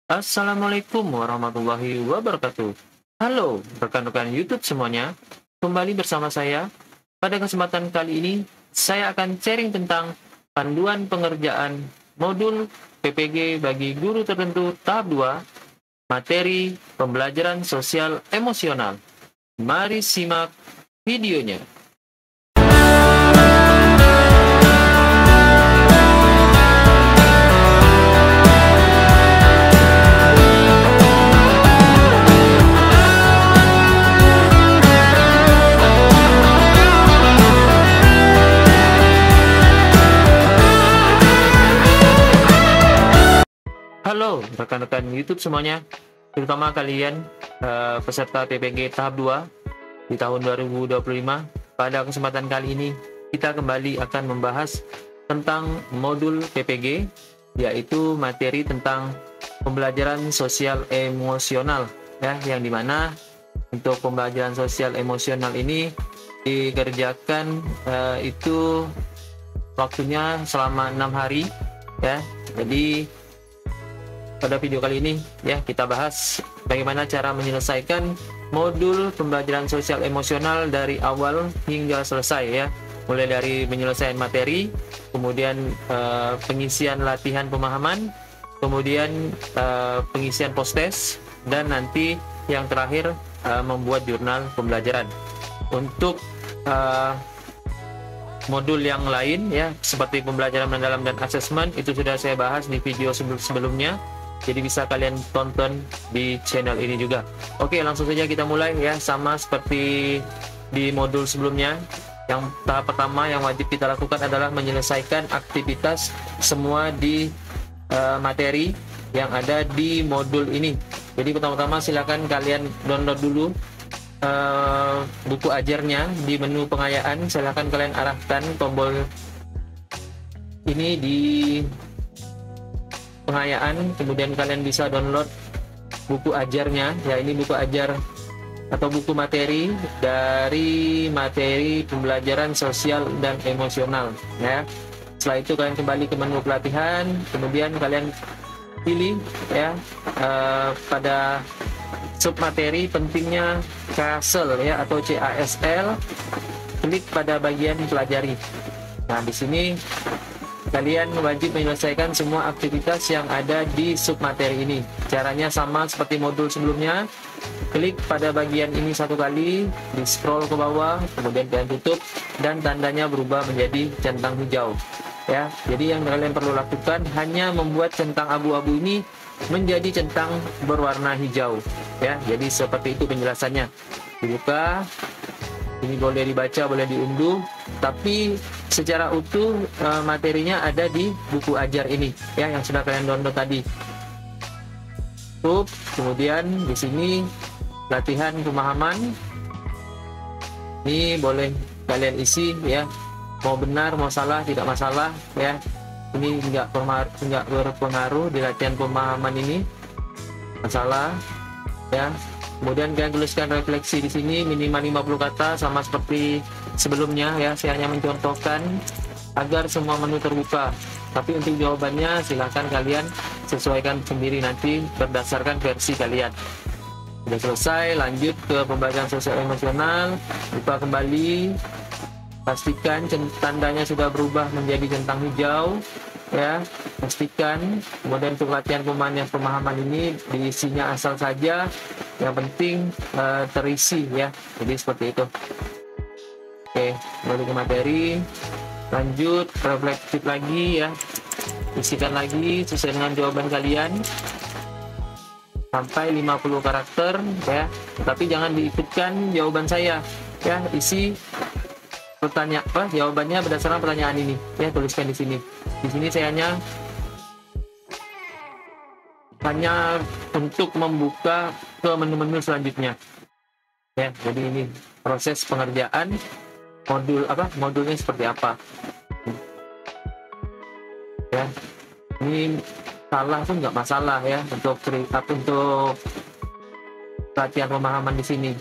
Assalamualaikum warahmatullahi wabarakatuh. Halo rekan-rekan YouTube semuanya, kembali bersama saya. Pada kesempatan kali ini, saya akan sharing tentang panduan pengerjaan modul PPG bagi guru tertentu tahap 2, materi pembelajaran sosial emosional. Mari simak videonya. Halo rekan-rekan YouTube semuanya, terutama kalian peserta PPG tahap 2 di tahun 2025. Pada kesempatan kali ini kita kembali akan membahas tentang modul PPG, yaitu materi tentang pembelajaran sosial emosional, ya, yang dimana untuk pembelajaran sosial emosional ini dikerjakan itu waktunya selama 6 hari, ya. Jadi pada video kali ini ya kita bahas bagaimana cara menyelesaikan modul pembelajaran sosial emosional dari awal hingga selesai, ya. Mulai dari penyelesaian materi, kemudian pengisian latihan pemahaman, kemudian pengisian post-test, dan nanti yang terakhir membuat jurnal pembelajaran. Untuk modul yang lain, ya, seperti pembelajaran mendalam dan asesmen, itu sudah saya bahas di video sebelumnya. Jadi bisa kalian tonton di channel ini juga. Oke, langsung saja kita mulai, ya. Sama seperti di modul sebelumnya, yang tahap pertama yang wajib kita lakukan adalah menyelesaikan aktivitas semua di materi yang ada di modul ini. Jadi pertama-tama silakan kalian download dulu buku ajarnya di menu pengayaan. Silakan kalian arahkan tombol ini di pengayaan, kemudian kalian bisa download buku ajarnya, ya. Ini buku ajar atau buku materi dari materi pembelajaran sosial dan emosional, ya. Setelah itu kalian kembali ke menu pelatihan, kemudian kalian pilih, ya, pada submateri pentingnya CASL, ya, atau CASL, klik pada bagian pelajari. Nah, di sini kalian wajib menyelesaikan semua aktivitas yang ada di submateri ini. Caranya sama seperti modul sebelumnya. Klik pada bagian ini satu kali, di scroll ke bawah, kemudian kalian tutup, dan tandanya berubah menjadi centang hijau, ya. Jadi yang kalian perlu lakukan hanya membuat centang abu-abu ini menjadi centang berwarna hijau, ya. Jadi seperti itu penjelasannya. Dibuka. Ini boleh dibaca, boleh diunduh, tapi secara utuh materinya ada di buku ajar ini, ya, yang sudah kalian download tadi. Kemudian di sini latihan pemahaman. Ini boleh kalian isi, ya. Mau benar, mau salah, tidak masalah, ya. Ini enggak berpengaruh di latihan pemahaman ini. Masalah, ya. Kemudian kalian tuliskan refleksi di sini minimal 50 kata, sama seperti sebelumnya, ya. Saya hanya mencontohkan agar semua menu terbuka. Tapi untuk jawabannya silahkan kalian sesuaikan sendiri nanti berdasarkan versi kalian. Sudah selesai, lanjut ke pembelajaran sosial emosional. Buka kembali, pastikan tandanya sudah berubah menjadi centang hijau, ya. Pastikan. Kemudian untuk latihan pemahaman ini diisinya asal saja, yang penting terisi, ya. Jadi seperti itu. Oke, kembali ke materi, lanjut reflektif lagi, ya. Isikan lagi sesuai dengan jawaban kalian sampai 50 karakter, ya. Tapi jangan diikutkan jawaban saya, ya. Isi jawabannya berdasarkan pertanyaan ini, ya. Tuliskan di sini. Di sini saya hanya untuk membuka ke menu-menu selanjutnya, ya. Jadi ini proses pengerjaan modulnya seperti apa, ya. Ini salah pun nggak masalah, ya, untuk latihan pemahaman di sini.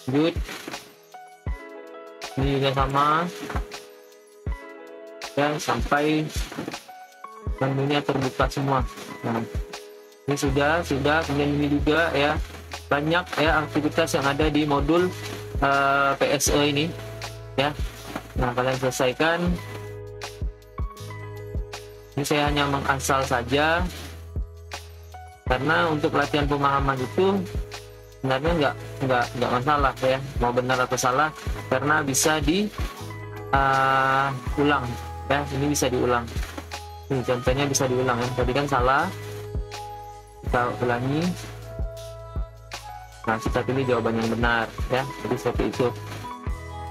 Lanjut. Ini juga sama, ya, sampai menunya terbuka semua. Nah, Ini sudah, kemudian ini juga ya, banyak ya aktivitas yang ada di modul PSE ini ya. Nah, kalian selesaikan. Ini saya hanya mengasal saja, karena untuk latihan pemahaman itu sebenarnya nggak masalah ya, mau benar atau salah, karena bisa diulang ya. Ini bisa diulang. Ini contohnya bisa diulang ya. Tadi kan salah, kita ulangi. Nah, kita pilih jawaban yang benar ya. Jadi seperti itu.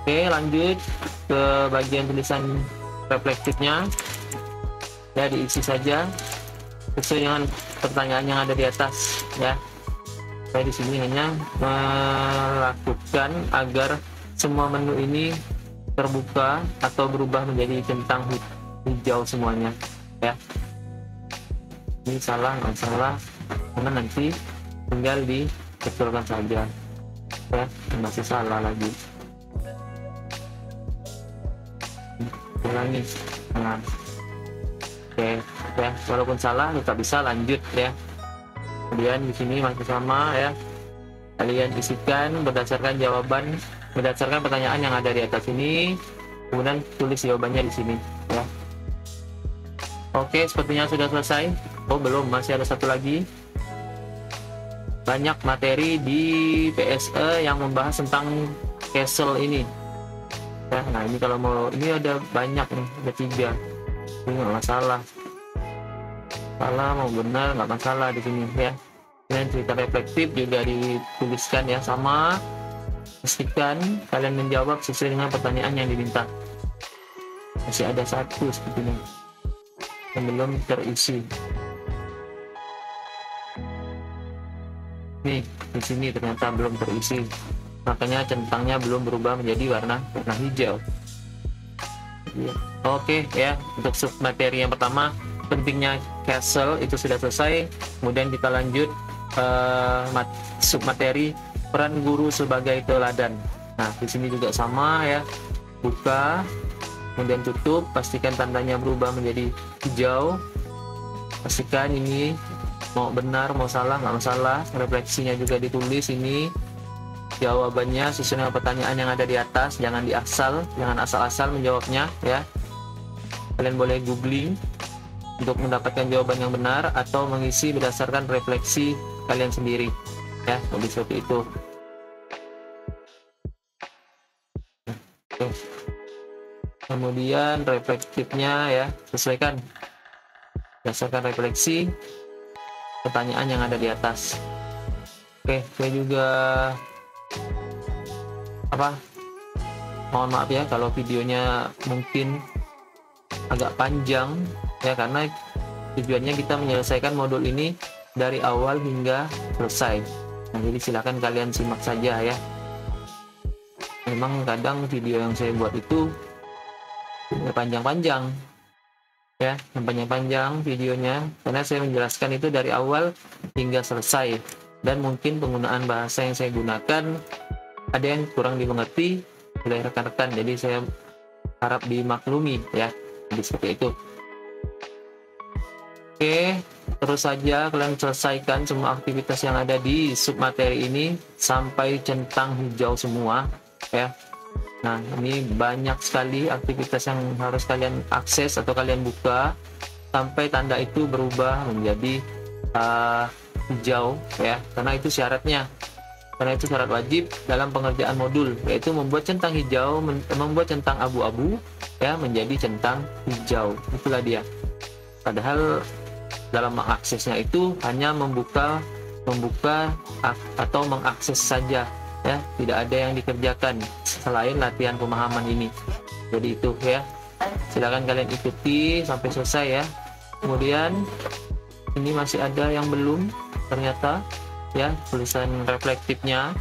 Oke, lanjut ke bagian tulisan reflektifnya ya, diisi saja sesuai dengan pertanyaan yang ada di atas ya. Saya di sini hanya melakukan agar semua menu ini terbuka atau berubah menjadi centang hijau semuanya ya. Ini salah, nggak salah, karena nanti tinggal dibetulkan saja ya. Masih salah lagi, ulangi. Nah, oke ya, walaupun salah tetap bisa lanjut ya. Kemudian di sini masih sama ya, kalian isikan berdasarkan jawaban, berdasarkan pertanyaan yang ada di atas ini, kemudian tulis jawabannya di sini ya. Oke, sepertinya sudah selesai. Oh belum, masih ada satu lagi. Banyak materi di PSE yang membahas tentang castle ini ya. Nah, ini kalau mau, ini ada banyak nih, ada 3. Ini nggak masalah, salah mau benar nggak masalah di sini ya. Dan cerita reflektif juga dituliskan ya, sama. Pastikan kalian menjawab sesuai dengan pertanyaan yang diminta. Masih ada satu sepertinya yang belum terisi. Nih, di sini ternyata belum terisi, makanya centangnya belum berubah menjadi warna hijau. Oke ya, untuk sub materi yang pertama, pentingnya castle, itu sudah selesai. Kemudian kita lanjut sub materi peran guru sebagai teladan. Nah, di sini juga sama ya, buka kemudian tutup, pastikan tandanya berubah menjadi hijau. Pastikan ini mau benar mau salah nggak masalah. Refleksinya juga ditulis ini, jawabannya sesuai dengan pertanyaan yang ada di atas. Jangan jangan asal-asal menjawabnya ya. Kalian boleh googling untuk mendapatkan jawaban yang benar, atau mengisi berdasarkan refleksi kalian sendiri ya, lebih seperti itu. Oke. Kemudian reflektifnya ya, sesuaikan berdasarkan refleksi pertanyaan yang ada di atas. Oke, saya juga mohon maaf ya kalau videonya mungkin agak panjang ya, karena tujuannya kita menyelesaikan modul ini dari awal hingga selesai. Nah, jadi silakan kalian simak saja ya. Memang kadang video yang saya buat itu panjang-panjang ya, yang panjang-panjang videonya, karena saya menjelaskan itu dari awal hingga selesai, dan mungkin penggunaan bahasa yang saya gunakan ada yang kurang dimengerti oleh rekan-rekan, jadi saya harap dimaklumi ya. Jadi seperti itu. Oke, terus saja kalian selesaikan semua aktivitas yang ada di submateri ini sampai centang hijau semua ya. Nah, ini banyak sekali aktivitas yang harus kalian akses atau kalian buka sampai tanda itu berubah menjadi hijau ya, karena itu syaratnya. Karena itu syarat wajib dalam pengerjaan modul, yaitu membuat centang hijau, membuat centang abu-abu ya menjadi centang hijau. Itulah dia. Padahal dalam mengaksesnya itu hanya membuka atau mengakses saja ya, tidak ada yang dikerjakan selain latihan pemahaman ini. Jadi itu ya, silakan kalian ikuti sampai selesai ya. Kemudian ini masih ada yang belum ternyata ya, tulisan reflektifnya,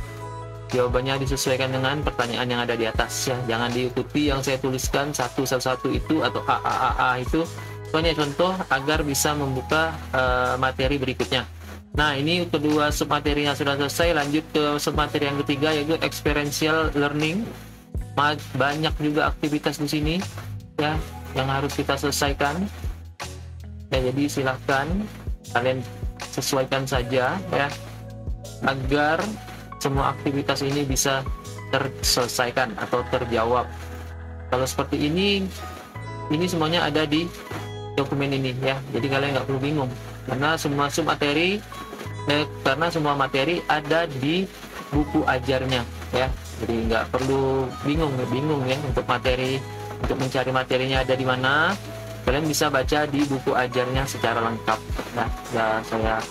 jawabannya disesuaikan dengan pertanyaan yang ada di atas ya. Jangan diikuti yang saya tuliskan satu-satu itu atau a itu. Pokoknya contoh agar bisa membuka materi berikutnya. Nah, ini kedua submaterinya sudah selesai. Lanjut ke submateri yang ketiga, yaitu experiential learning. Banyak juga aktivitas di sini ya yang harus kita selesaikan ya. Jadi silahkan kalian sesuaikan saja ya, agar semua aktivitas ini bisa terselesaikan atau terjawab. Kalau seperti ini semuanya ada di dokumen ini ya, jadi kalian nggak perlu bingung karena semua semua materi ada di buku ajarnya ya, jadi nggak perlu bingung ya untuk mencari materinya ada di mana. Kalian bisa baca di buku ajarnya secara lengkap. Nah, saya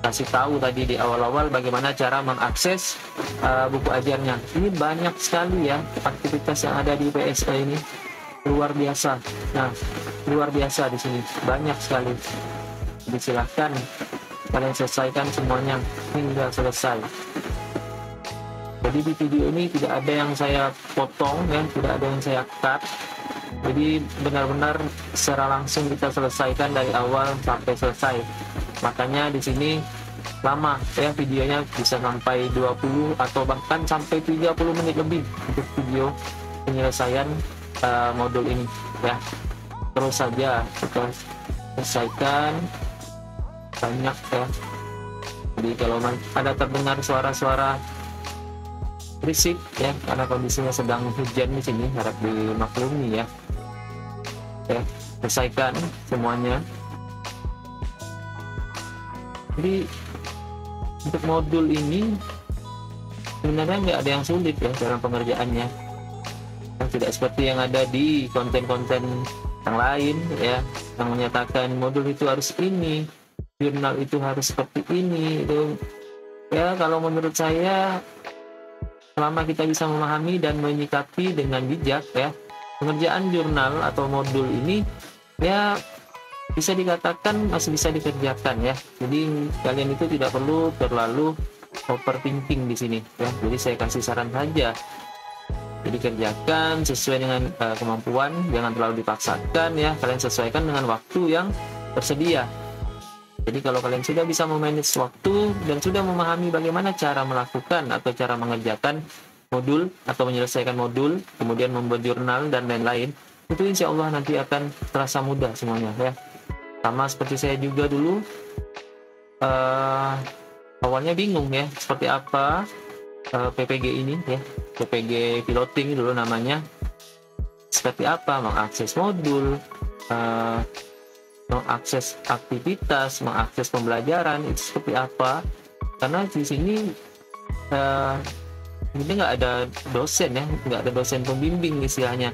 kasih tahu tadi di awal-awal bagaimana cara mengakses buku ajarnya. Ini banyak sekali ya aktivitas yang ada di PSE ini, luar biasa. Nah, luar biasa di sini, banyak sekali. Jadi silahkan kalian selesaikan semuanya hingga selesai. Jadi di video ini tidak ada yang saya potong ya, tidak ada yang saya cut. Jadi benar-benar secara langsung kita selesaikan dari awal sampai selesai. Makanya di sini lama ya, videonya bisa sampai 20 atau bahkan sampai 30 menit lebih untuk video penyelesaian modul ini ya. Terus saja kita selesaikan banyak ya. Jadi kalau ada terdengar suara-suara berisik ya, karena kondisinya sedang hujan di sini, harap dimaklumi ya. Ya, selesaikan semuanya. Jadi untuk modul ini sebenarnya nggak ada yang sulit ya dalam pengerjaannya. Tidak seperti yang ada di konten-konten yang lain ya, yang menyatakan modul itu harus ini, jurnal itu harus seperti ini itu. Ya, kalau menurut saya selama kita bisa memahami dan menyikapi dengan bijak ya, pengerjaan jurnal atau modul ini ya bisa dikatakan masih bisa dikerjakan ya. Jadi kalian itu tidak perlu terlalu overthinking di sini ya. Jadi saya kasih saran saja. Jadi kerjakan sesuai dengan kemampuan, jangan terlalu dipaksakan ya. Kalian sesuaikan dengan waktu yang tersedia. Jadi kalau kalian sudah bisa memanage waktu dan sudah memahami bagaimana cara melakukan atau cara mengerjakan modul atau menyelesaikan modul, kemudian membuat jurnal dan lain-lain, itu insya Allah nanti akan terasa mudah semuanya ya. Sama seperti saya juga dulu awalnya bingung ya seperti apa PPG ini ya, PPG piloting dulu namanya, seperti apa mengakses modul, mengakses aktivitas, mengakses pembelajaran itu seperti apa. Karena di sini ini nggak ada dosen ya, nggak ada dosen pembimbing istilahnya.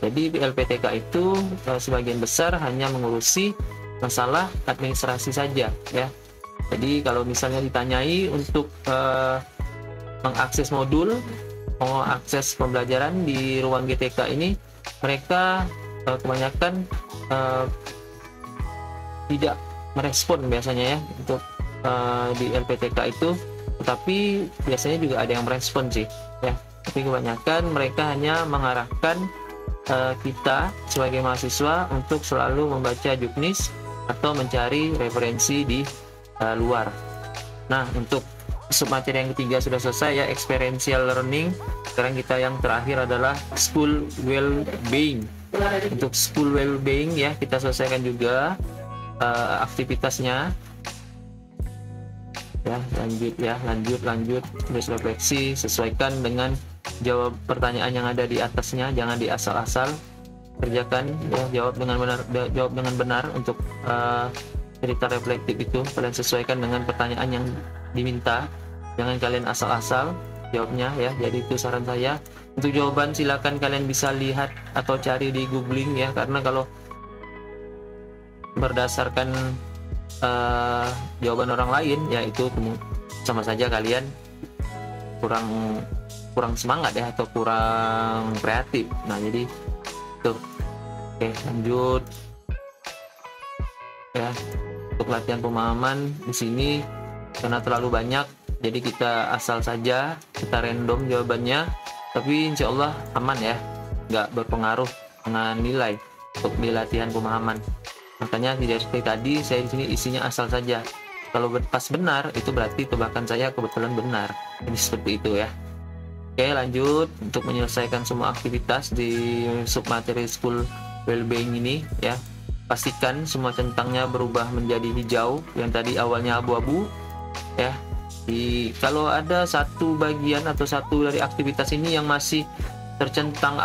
Jadi LPTK itu sebagian besar hanya mengurusi masalah administrasi saja ya. Jadi kalau misalnya ditanyai untuk mengakses modul, mengakses pembelajaran di ruang GTK ini, mereka kebanyakan tidak merespon biasanya ya untuk di LPTK itu, tetapi biasanya juga ada yang merespon sih ya. Tapi kebanyakan mereka hanya mengarahkan kita sebagai mahasiswa untuk selalu membaca juknis atau mencari referensi di luar. Nah, untuk submateri yang ketiga sudah selesai ya, experiential learning. Sekarang kita yang terakhir adalah school well-being. Untuk school well-being ya, kita selesaikan juga aktivitasnya ya. Lanjut terus refleksi, sesuaikan dengan jawab pertanyaan yang ada di atasnya, jangan di asal-asal, kerjakan ya, jawab dengan benar untuk cerita reflektif itu. Kalian sesuaikan dengan pertanyaan yang diminta, jangan kalian asal-asal jawabnya ya. Jadi itu saran saya. Untuk jawaban silakan kalian bisa lihat atau cari di googling ya, karena kalau berdasarkan jawaban orang lain ya, itu sama saja kalian kurang semangat ya, atau kurang kreatif. Nah, jadi tuh. Oke, lanjut ya. Untuk latihan pemahaman di sini karena terlalu banyak, jadi kita asal saja, kita random jawabannya, tapi insya Allah aman ya, nggak berpengaruh dengan nilai untuk di latihan pemahaman. Makanya tidak seperti tadi, saya di sini isinya asal saja. Kalau pas benar, itu berarti tebakan saya kebetulan benar. Jadi seperti itu ya. Oke, lanjut untuk menyelesaikan semua aktivitas di submateri school well-being ini ya. pastikan semua centangnya berubah menjadi hijau, yang tadi awalnya abu-abu ya. Kalau ada satu bagian atau satu dari aktivitas ini yang masih tercentang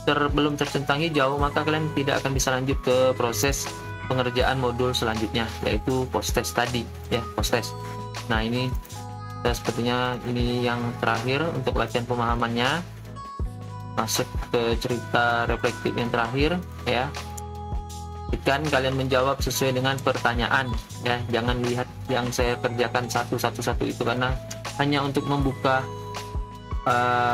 belum tercentang hijau, maka kalian tidak akan bisa lanjut ke proses pengerjaan modul selanjutnya, yaitu post test tadi ya, post test. Nah ini sepertinya ini yang terakhir untuk latihan pemahamannya. Masuk ke cerita reflektif yang terakhir ya. Pastikan kalian menjawab sesuai dengan pertanyaan ya, jangan lihat yang saya kerjakan satu-satu itu, karena hanya untuk membuka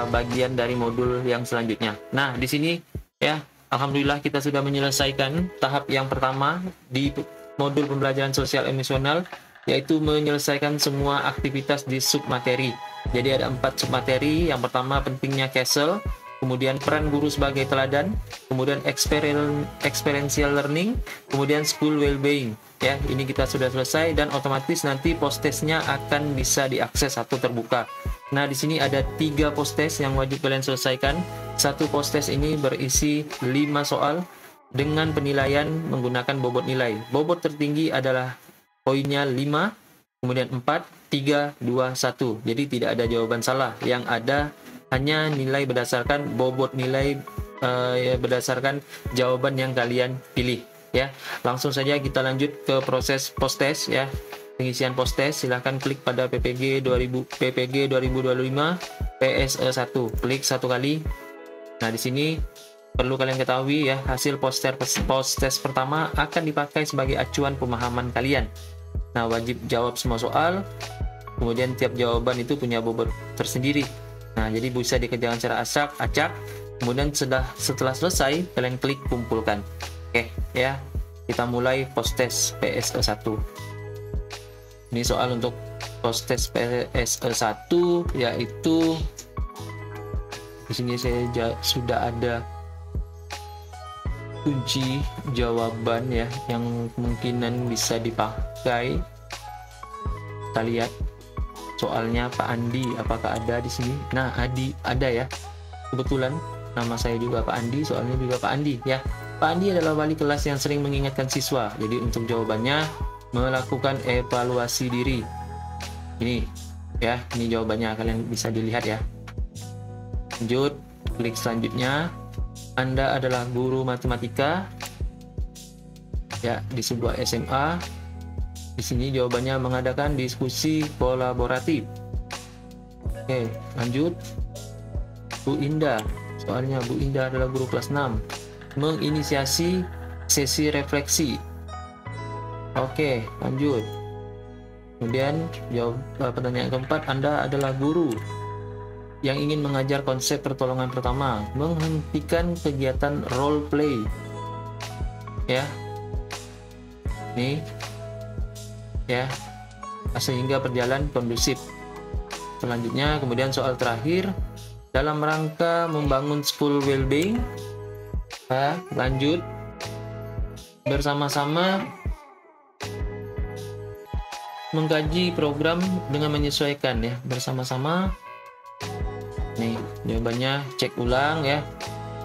bagian dari modul yang selanjutnya. Nah di sini ya, alhamdulillah kita sudah menyelesaikan tahap yang pertama di modul pembelajaran sosial emosional, yaitu menyelesaikan semua aktivitas di submateri. Jadi ada 4 submateri. Yang pertama pentingnya CASEL, kemudian peran guru sebagai teladan, kemudian experiential learning, kemudian school well-being. Ya, ini kita sudah selesai dan otomatis nanti post testnya akan bisa diakses atau terbuka. Nah, di sini ada 3 post test yang wajib kalian selesaikan. Satu post test ini berisi 5 soal dengan penilaian menggunakan bobot nilai. Bobot tertinggi adalah poinnya 5, kemudian 4, 3, 2, 1. Jadi tidak ada jawaban salah. Yang ada hanya nilai berdasarkan bobot nilai, berdasarkan jawaban yang kalian pilih ya. Langsung saja kita lanjut ke proses post test ya. Pengisian post test, silahkan klik pada PPG 2025 PSE 1, klik 1 kali. Nah di sini perlu kalian ketahui ya, hasil post test pertama akan dipakai sebagai acuan pemahaman kalian. Nah wajib jawab semua soal, kemudian tiap jawaban itu punya bobot tersendiri. Nah jadi bisa dikerjakan secara acak, kemudian setelah selesai kalian klik kumpulkan. Oke ya, kita mulai post test PSE 1. Ini soal untuk post test PSE 1, yaitu di sini saya sudah ada kunci jawaban ya yang kemungkinan bisa dipakai. Kita lihat soalnya Pak Andi, apakah ada di sini? Nah, Adi ada ya. Kebetulan nama saya juga Pak Andi, soalnya juga Pak Andi ya. Pak Andi adalah wali kelas yang sering mengingatkan siswa. Jadi untuk jawabannya melakukan evaluasi diri. Ini ya, ini jawabannya, kalian bisa dilihat ya. Lanjut, klik selanjutnya. Anda adalah guru matematika ya di sebuah SMA. Di sini jawabannya mengadakan diskusi kolaboratif. Oke, lanjut. Bu Indah, soalnya Bu Indah adalah guru kelas 6. Menginisiasi sesi refleksi. Oke, lanjut. Kemudian jawab pertanyaan keempat, Anda adalah guru yang ingin mengajar konsep pertolongan pertama, menghentikan kegiatan role play. Ya. Nih. Ya. Sehingga berjalan kondusif. Selanjutnya, kemudian soal terakhir, dalam rangka membangun school well-being. Lanjut. Bersama-sama mengkaji program dengan menyesuaikan ya, bersama-sama. Nih jawabannya, cek ulang ya,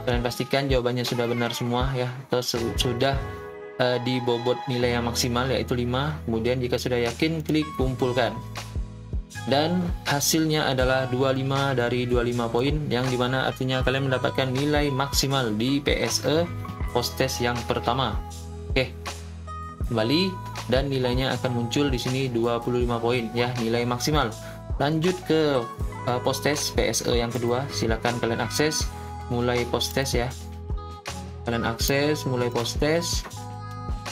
kalian pastikan jawabannya sudah benar semua ya, atau sudah di bobot nilai yang maksimal yaitu 5. Kemudian jika sudah yakin, klik kumpulkan, dan hasilnya adalah 25 dari 25 poin, yang dimana artinya kalian mendapatkan nilai maksimal di PSE post test yang pertama. Oke, kembali, dan nilainya akan muncul di sini 25 poin ya, nilai maksimal. Lanjut ke post test PSE yang kedua, silakan kalian akses mulai post test ya. Kalian akses mulai post test.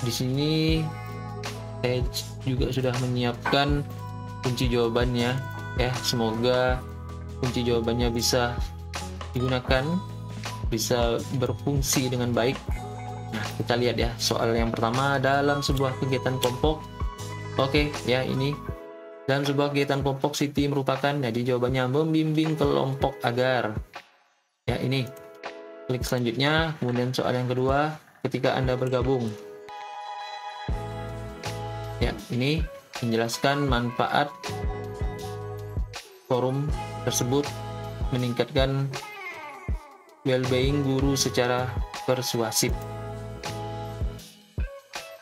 Di sini saya juga sudah menyiapkan kunci jawabannya ya. Semoga kunci jawabannya bisa digunakan, bisa berfungsi dengan baik. Nah, kita lihat ya, soal yang pertama, dalam sebuah kegiatan kelompok. Oke, ya ini. Dalam sebuah kegiatan kelompok, Siti merupakan, jadi jawabannya membimbing kelompok agar. Ya, ini. Klik selanjutnya, kemudian soal yang kedua, ketika Anda bergabung. Ya, ini menjelaskan manfaat forum tersebut meningkatkan well-being guru secara persuasif.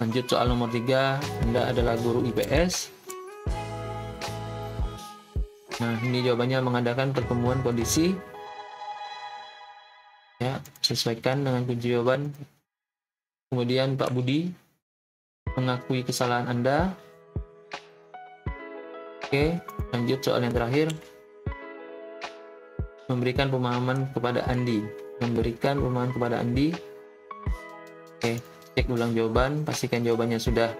Lanjut soal nomor 3, Anda adalah guru IPS. Nah, ini jawabannya mengadakan pertemuan kondisi. Ya, sesuaikan dengan kunci jawaban. Kemudian Pak Budi mengakui kesalahan Anda. Oke, lanjut soal yang terakhir. Memberikan pemahaman kepada Andi. Memberikan pemahaman kepada Andi. Oke, cek ulang jawaban, pastikan jawabannya sudah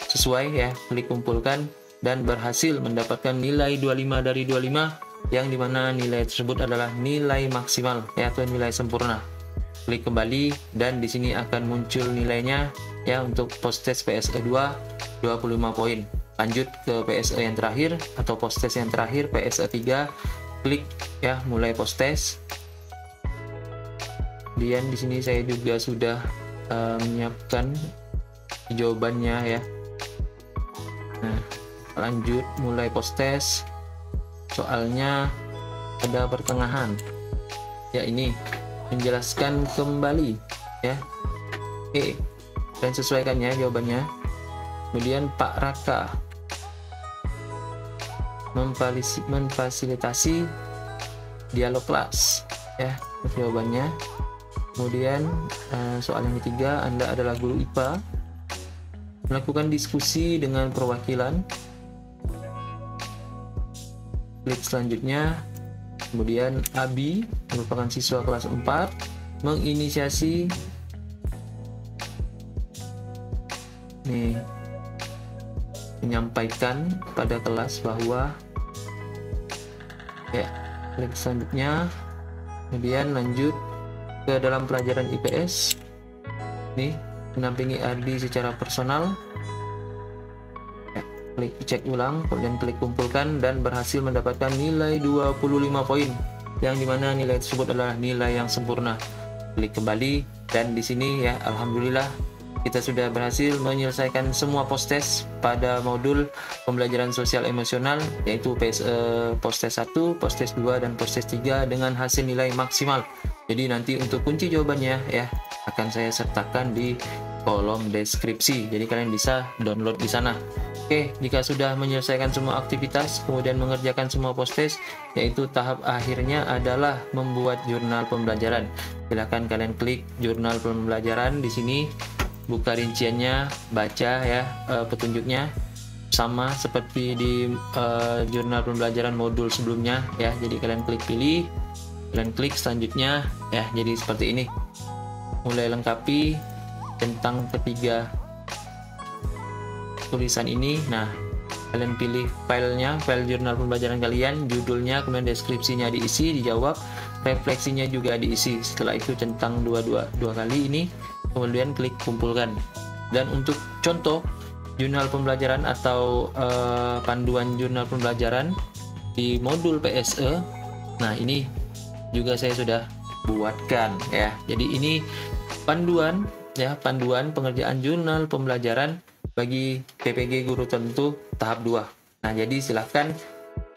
sesuai ya, klik kumpulkan dan berhasil mendapatkan nilai 25 dari 25 yang dimana nilai tersebut adalah nilai maksimal ya, atau nilai sempurna. Klik kembali dan di sini akan muncul nilainya ya untuk post-test PSE 2 25 poin. Lanjut ke PSE yang terakhir atau post-test yang terakhir PSE 3, klik ya mulai post-test. Kemudian di sini saya juga sudah menyiapkan jawabannya ya. Nah, lanjut mulai post-test. Soalnya ada pertengahan. Ya, ini menjelaskan kembali ya. Oke, dan sesuaikan ya jawabannya. Kemudian Pak Raka memfasilitasi dialog kelas ya, jawabannya. Kemudian soal yang ketiga, Anda adalah guru IPA, melakukan diskusi dengan perwakilan. Klik selanjutnya. Kemudian Abi merupakan siswa kelas 4, menginisiasi nih, menyampaikan pada kelas bahwa ya, klik selanjutnya. Kemudian lanjut ke dalam pelajaran IPS nih, menampingi Ardi secara personal ya, klik cek ulang, kemudian klik kumpulkan dan berhasil mendapatkan nilai 25 poin yang dimana nilai tersebut adalah nilai yang sempurna. Klik kembali dan di sini ya, alhamdulillah kita sudah berhasil menyelesaikan semua post-test pada modul pembelajaran sosial emosional, yaitu post-test 1, post-test 2, dan post-test 3 dengan hasil nilai maksimal. Jadi nanti untuk kunci jawabannya ya akan saya sertakan di kolom deskripsi. Jadi kalian bisa download di sana. Oke, jika sudah menyelesaikan semua aktivitas, kemudian mengerjakan semua post-test, yaitu tahap akhirnya adalah membuat jurnal pembelajaran. Silahkan kalian klik jurnal pembelajaran di sini. Buka rinciannya, baca ya petunjuknya, sama seperti di jurnal pembelajaran modul sebelumnya ya. Jadi kalian klik pilih, kalian klik selanjutnya ya. Jadi seperti ini. Mulai lengkapi tentang ketiga tulisan ini. Nah, kalian pilih filenya, file jurnal pembelajaran kalian, judulnya, kemudian deskripsinya diisi, dijawab, refleksinya juga diisi. Setelah itu centang dua kali ini, kemudian klik kumpulkan. Dan untuk contoh jurnal pembelajaran atau panduan jurnal pembelajaran di modul PSE, nah ini juga saya sudah buatkan ya. Jadi ini panduan ya, panduan pengerjaan jurnal pembelajaran bagi PPG guru tertentu tahap 2. Nah, jadi silahkan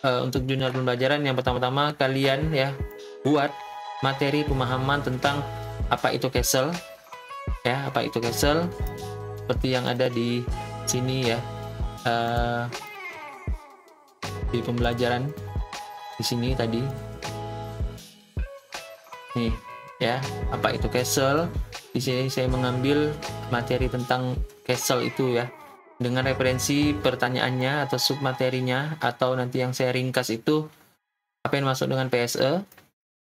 untuk jurnal pembelajaran yang pertama-tama kalian ya buat materi pemahaman tentang apa itu CASEL ya, apa itu CASEL seperti yang ada di sini ya, di pembelajaran di sini tadi nih ya, apa itu CASEL. Di sini saya mengambil materi tentang CASEL itu ya, dengan referensi pertanyaannya atau submaterinya, atau nanti yang saya ringkas itu apa yang masuk dengan PSE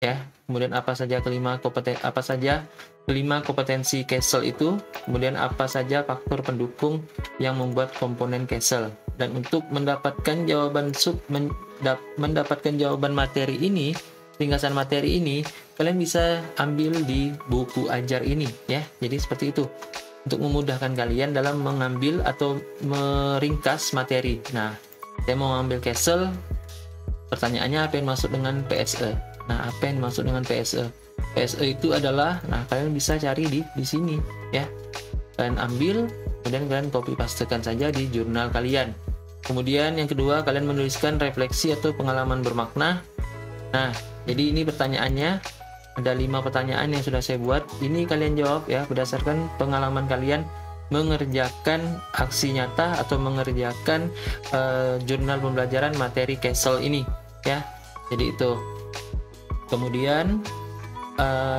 ya, kemudian apa saja kelima kompetensi CASEL itu, kemudian apa saja faktor pendukung yang membuat komponen CASEL. Dan untuk mendapatkan jawaban mendapatkan jawaban materi ini, ringkasan materi ini, kalian bisa ambil di buku ajar ini ya. Jadi seperti itu untuk memudahkan kalian dalam mengambil atau meringkas materi. Nah, saya mau ambil CASEL, pertanyaannya apa yang masuk dengan PSE. Nah, apa yang masuk dengan PSE? PSE itu adalah, nah kalian bisa cari di sini ya. Kalian ambil, kemudian kalian copy pastekan saja di jurnal kalian. Kemudian yang kedua, kalian menuliskan refleksi atau pengalaman bermakna. Nah, jadi ini pertanyaannya, ada 5 pertanyaan yang sudah saya buat. Ini kalian jawab ya berdasarkan pengalaman kalian mengerjakan aksi nyata atau mengerjakan jurnal pembelajaran materi Castle ini ya. Jadi itu. Kemudian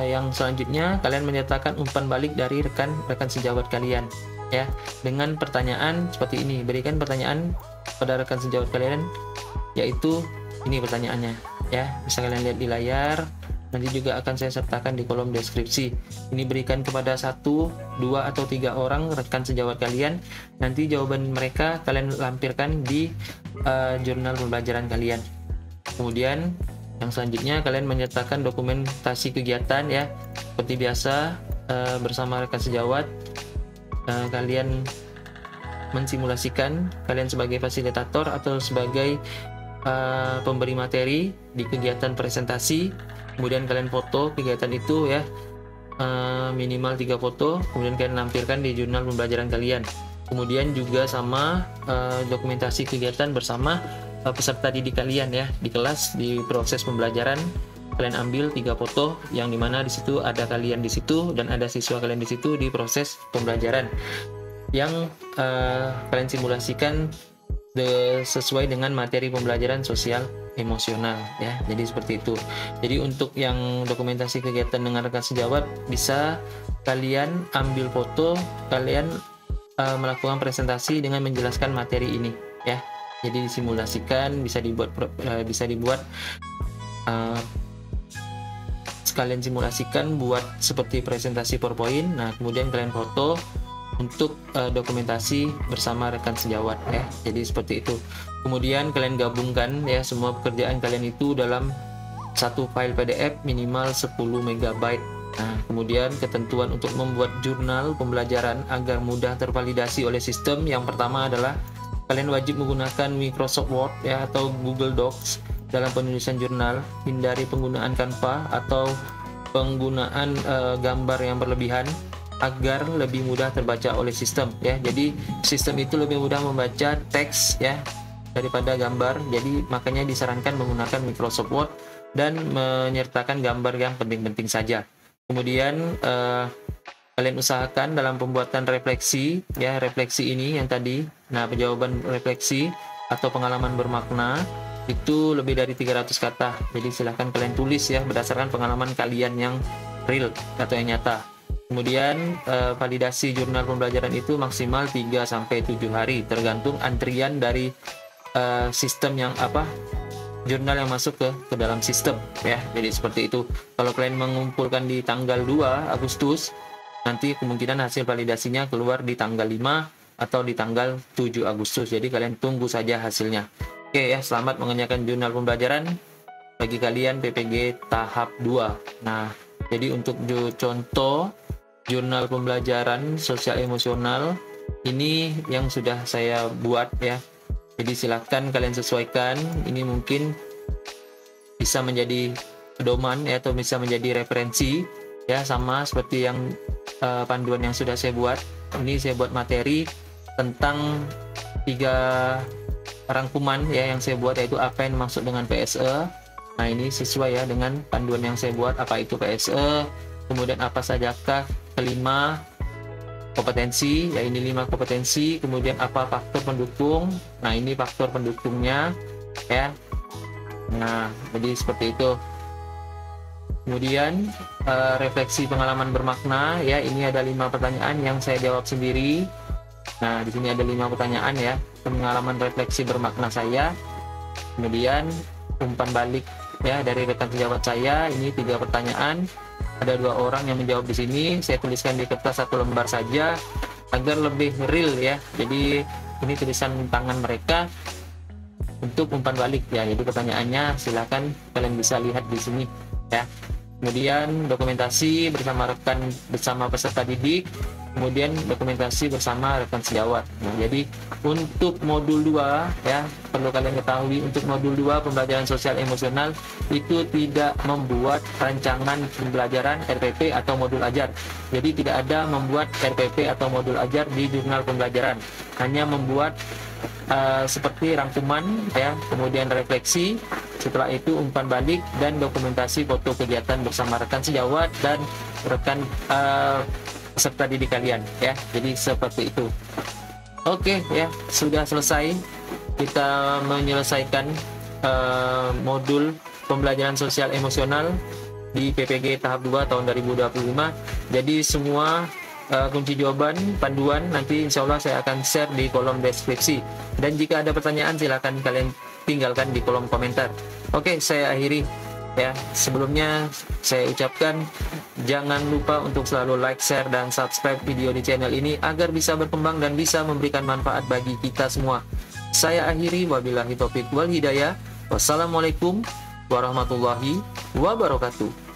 yang selanjutnya kalian menyertakan umpan balik dari rekan-rekan sejawat kalian ya, dengan pertanyaan seperti ini. Berikan pertanyaan pada rekan sejawat kalian, yaitu ini pertanyaannya ya, bisa kalian lihat di layar. Nanti juga akan saya sertakan di kolom deskripsi. Ini berikan kepada 1, 2 atau 3 orang rekan sejawat kalian. Nanti jawaban mereka kalian lampirkan di jurnal pembelajaran kalian. Kemudian yang selanjutnya kalian menyertakan dokumentasi kegiatan ya, seperti biasa bersama rekan sejawat. Kalian mensimulasikan kalian sebagai fasilitator atau sebagai pemberi materi di kegiatan presentasi. Kemudian kalian foto kegiatan itu ya, minimal 3 foto. Kemudian kalian lampirkan di jurnal pembelajaran kalian. Kemudian juga sama dokumentasi kegiatan bersama peserta didik kalian ya, di kelas, di proses pembelajaran. Kalian ambil 3 foto yang dimana di situ ada kalian di situ dan ada siswa kalian di situ di proses pembelajaran yang kalian simulasikan sesuai dengan materi pembelajaran sosial emosional ya. Jadi seperti itu. Jadi untuk yang dokumentasi kegiatan dengan rekan sejawat, bisa kalian ambil foto, kalian melakukan presentasi dengan menjelaskan materi ini ya. Jadi disimulasikan, bisa dibuat sekalian simulasikan buat seperti presentasi PowerPoint. Nah, kemudian kalian foto untuk dokumentasi bersama rekan sejawat ya. Jadi seperti itu. Kemudian kalian gabungkan ya semua pekerjaan kalian itu dalam satu file PDF minimal 10 MB. Nah, kemudian ketentuan untuk membuat jurnal pembelajaran agar mudah tervalidasi oleh sistem. Yang pertama adalah kalian wajib menggunakan Microsoft Word ya atau Google Docs dalam penulisan jurnal. Hindari penggunaan Canva atau penggunaan gambar yang berlebihan agar lebih mudah terbaca oleh sistem ya. Jadi sistem itu lebih mudah membaca teks ya daripada gambar. Jadi makanya disarankan menggunakan Microsoft Word dan menyertakan gambar yang penting-penting saja. Kemudian kalian usahakan dalam pembuatan refleksi ya, refleksi ini yang tadi. Nah, jawaban refleksi atau pengalaman bermakna itu lebih dari 300 kata. Jadi silahkan kalian tulis ya berdasarkan pengalaman kalian yang real atau yang nyata. Kemudian validasi jurnal pembelajaran itu maksimal 3-7 hari tergantung antrian dari sistem yang jurnal yang masuk ke dalam sistem ya. Jadi seperti itu. Kalau kalian mengumpulkan di tanggal 2 Agustus, nanti kemungkinan hasil validasinya keluar di tanggal 5 atau di tanggal 7 Agustus. Jadi kalian tunggu saja hasilnya. Oke ya, selamat mengerjakan jurnal pembelajaran bagi kalian PPG tahap 2. Nah, jadi untuk contoh jurnal pembelajaran sosial emosional ini yang sudah saya buat ya. Jadi silahkan kalian sesuaikan. Ini mungkin bisa menjadi pedoman ya, atau bisa menjadi referensi ya, sama seperti yang panduan yang sudah saya buat. Ini saya buat materi tentang 3 rangkuman ya yang saya buat, yaitu apa yang dimaksud dengan PSE. Nah, ini sesuai ya dengan panduan yang saya buat, apa itu PSE, kemudian apa sajakah kelima kompetensi ya, ini 5 kompetensi, kemudian apa faktor pendukung. Nah, ini faktor pendukungnya ya. Nah, jadi seperti itu. Kemudian refleksi pengalaman bermakna ya, ini ada 5 pertanyaan yang saya jawab sendiri. Nah, di sini ada 5 pertanyaan ya, pengalaman refleksi bermakna saya. Kemudian umpan balik ya dari rekan sejawat saya, ini 3 pertanyaan. Ada 2 orang yang menjawab di sini. Saya tuliskan di kertas 1 lembar saja agar lebih real ya. Jadi ini tulisan tangan mereka untuk umpan balik ya. Jadi pertanyaannya silakan kalian bisa lihat di sini ya. Kemudian dokumentasi bersama peserta didik, kemudian dokumentasi bersama rekan sejawat. Nah, jadi untuk modul 2 ya, perlu kalian ketahui, untuk modul 2 pembelajaran sosial emosional itu tidak membuat rancangan pembelajaran RPP atau modul ajar. Jadi tidak ada membuat RPP atau modul ajar di jurnal pembelajaran, hanya membuat seperti rangkuman ya, kemudian refleksi, setelah itu umpan balik dan dokumentasi foto kegiatan bersama rekan sejawat dan rekan peserta didik kalian ya. Jadi seperti itu. Oke ya, sudah selesai kita menyelesaikan modul pembelajaran sosial emosional di PPG tahap 2 tahun 2025. Jadi semua kunci jawaban, panduan nanti insya Allah saya akan share di kolom deskripsi. Dan jika ada pertanyaan silakan kalian tinggalkan di kolom komentar. Oke, saya akhiri ya. Sebelumnya saya ucapkan jangan lupa untuk selalu like, share, dan subscribe video di channel ini agar bisa berkembang dan bisa memberikan manfaat bagi kita semua. Saya akhiri, wabillahi taufiq wal hidayah. Wassalamualaikum warahmatullahi wabarakatuh.